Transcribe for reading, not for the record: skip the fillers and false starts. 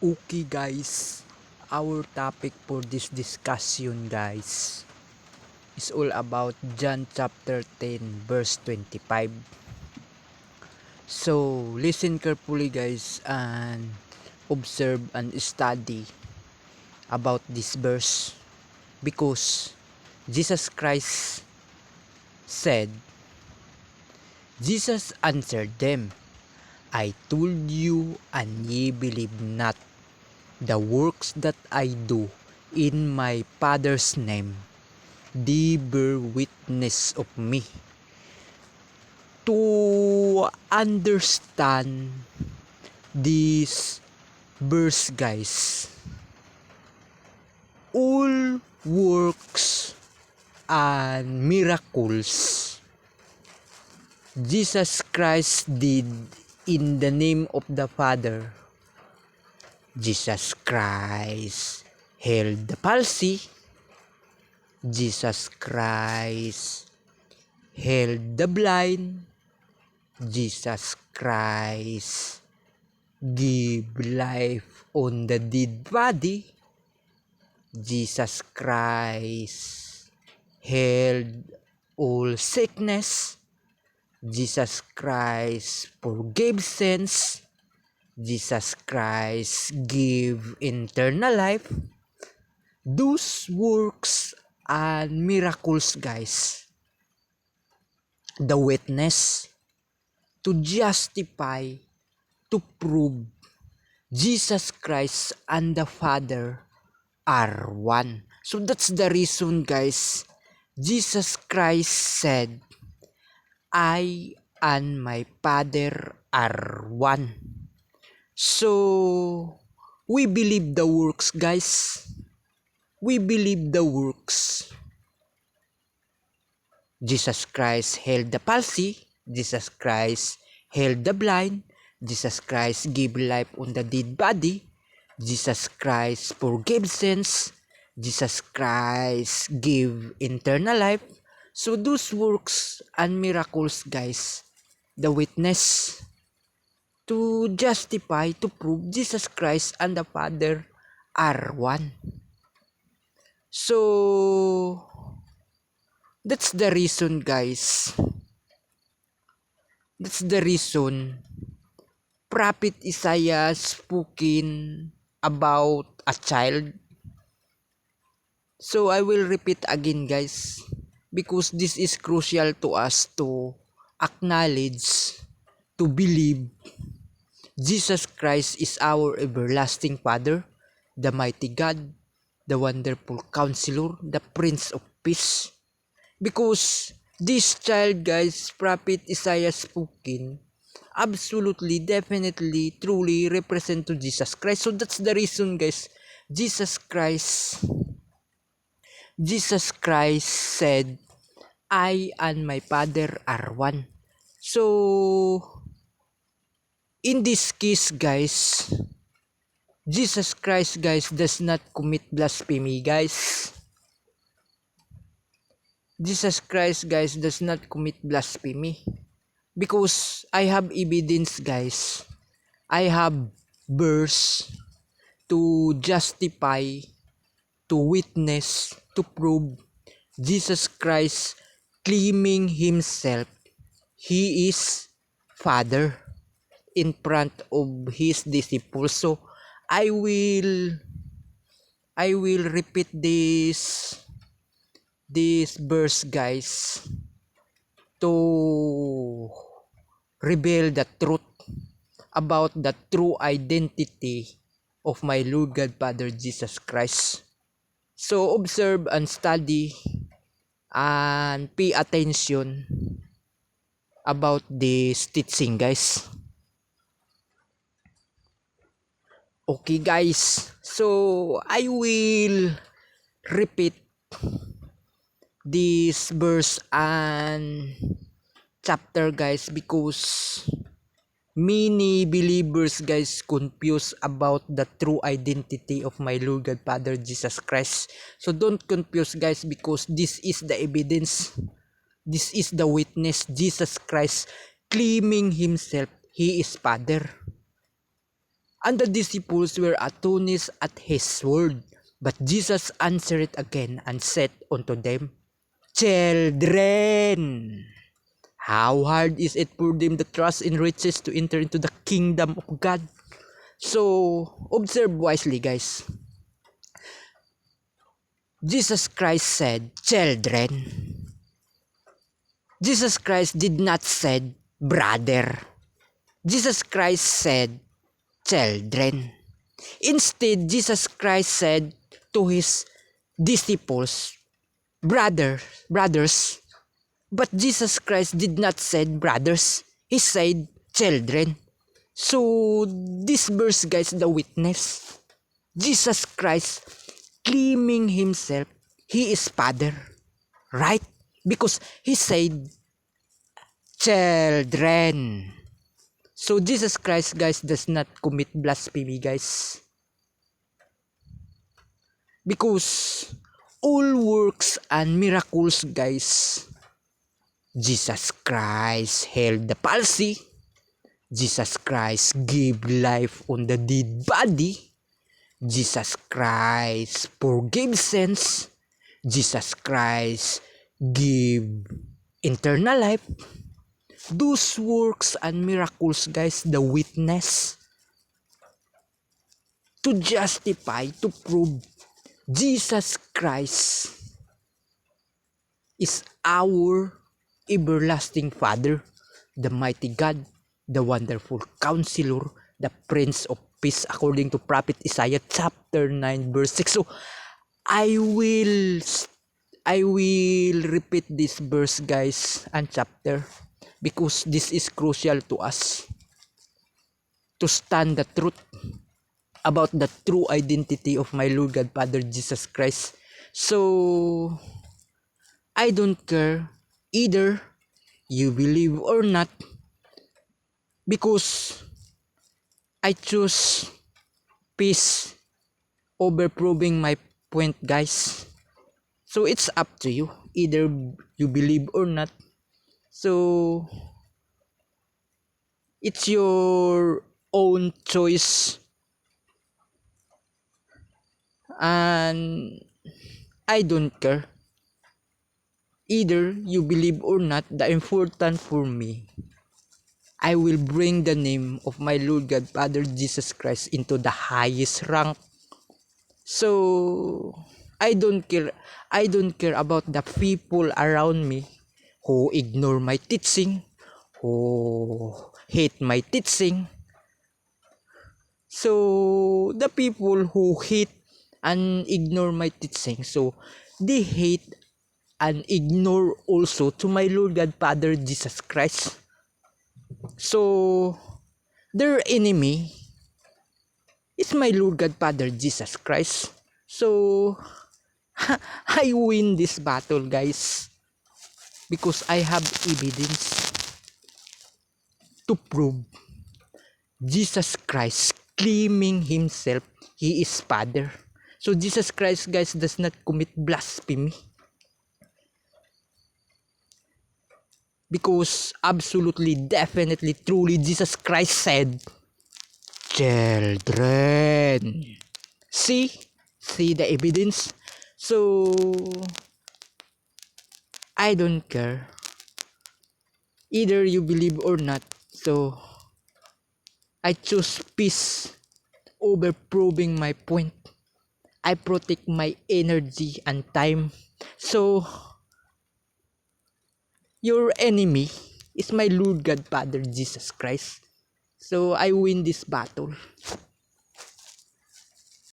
Okay guys, our topic for this discussion guys is all about John chapter 10 verse 25. So listen carefully guys and observe and study about this verse because Jesus Christ said, Jesus answered them, I told you and ye believe not. The works that I do in my Father's name, they bear witness of me. To understand this verse guys, all works and miracles Jesus Christ did in the name of the Father. Jesus Christ healed the palsy. Jesus Christ healed the blind. Jesus Christ give life on the dead body. Jesus Christ healed all sickness. Jesus Christ forgave sins. Jesus Christ give eternal life. Those works and miracles guys, the witness to justify, to prove Jesus Christ and the Father are one. So that's the reason guys, Jesus Christ said, I and my Father are one. So we believe the works guys. We believe the works. Jesus Christ healed the palsy. Jesus Christ healed the blind. Jesus Christ gave life on the dead body. Jesus Christ forgave sins. Jesus Christ gave eternal life. So those works and miracles guys, the witness to justify, to prove Jesus Christ and the Father are one. So that's the reason guys. That's the reason Prophet Isaiah spoken about a child. So I will repeat again guys because this is crucial to us to acknowledge, to believe Jesus Christ is our everlasting Father, the mighty God, the wonderful Counselor, the Prince of Peace. Because this child guys, Prophet Isaiah spoken, absolutely, definitely, truly represent to Jesus Christ. So that's the reason guys, Jesus Christ said, I and my Father are one. So, in this case guys, Jesus Christ guys does not commit blasphemy guys. Jesus Christ guys does not commit blasphemy. Because I have evidence guys. I have verse to justify, to witness, to prove Jesus Christ claiming himself he is Father in front of his disciples. So I will repeat this verse guys to reveal the truth about the true identity of my Lord God Father Jesus Christ. So observe and study and pay attention about this teaching guys. Okay guys, so I will repeat this verse and chapter guys because many believers guys confused about the true identity of my Lord God Father Jesus Christ. So don't confuse guys because this is the evidence. This is the witness. Jesus Christ claiming himself he is Father. And the disciples were astonished at his word. But Jesus answered again and said unto them, Children, how hard is it for them that trust in riches to enter into the kingdom of God? So, observe wisely, guys. Jesus Christ said, children. Jesus Christ did not said, brother. Jesus Christ said, children. Instead, Jesus Christ said to his disciples, brothers. But Jesus Christ did not said brothers. He said children. So, this verse, guys, the witness. Jesus Christ claiming himself, he is Father. Right? Because he said, children. So, Jesus Christ, guys, does not commit blasphemy, guys. Because all works and miracles, guys, Jesus Christ healed the palsy. Jesus Christ gave life on the dead body. Jesus Christ forgave sins. Jesus Christ gave eternal life. Those works and miracles, guys, the witness to justify, to prove Jesus Christ is our everlasting Father, the mighty God, the wonderful Counselor, the Prince of Peace, according to Prophet Isaiah chapter 9 verse 6. So, I will repeat this verse, guys, and chapter, because this is crucial to us to stand the truth about the true identity of my Lord God Father Jesus Christ. So, I don't care either you believe or not, because I choose peace over proving my point, guys. So it's up to you, either you believe or not. So it's your own choice, and I don't care either you believe or not. The important for me, I will bring the name of my Lord God Father Jesus Christ into the highest rank. So I don't care about the people around me who ignore my teaching, who hate my teaching. So the people who hate and ignore my teaching, so they hate and ignore also to my Lord God Father Jesus Christ. So their enemy is my Lord God Father Jesus Christ. So I win this battle, guys, because I have evidence to prove Jesus Christ claiming himself he is Father. So Jesus Christ, guys, does not commit blasphemy, because absolutely, definitely, truly, Jesus Christ said, children. See the evidence. So I don't care either you believe or not. So I choose peace over proving my point. I protect my energy and time. So your enemy is my Lord God Father Jesus Christ. So I win this battle.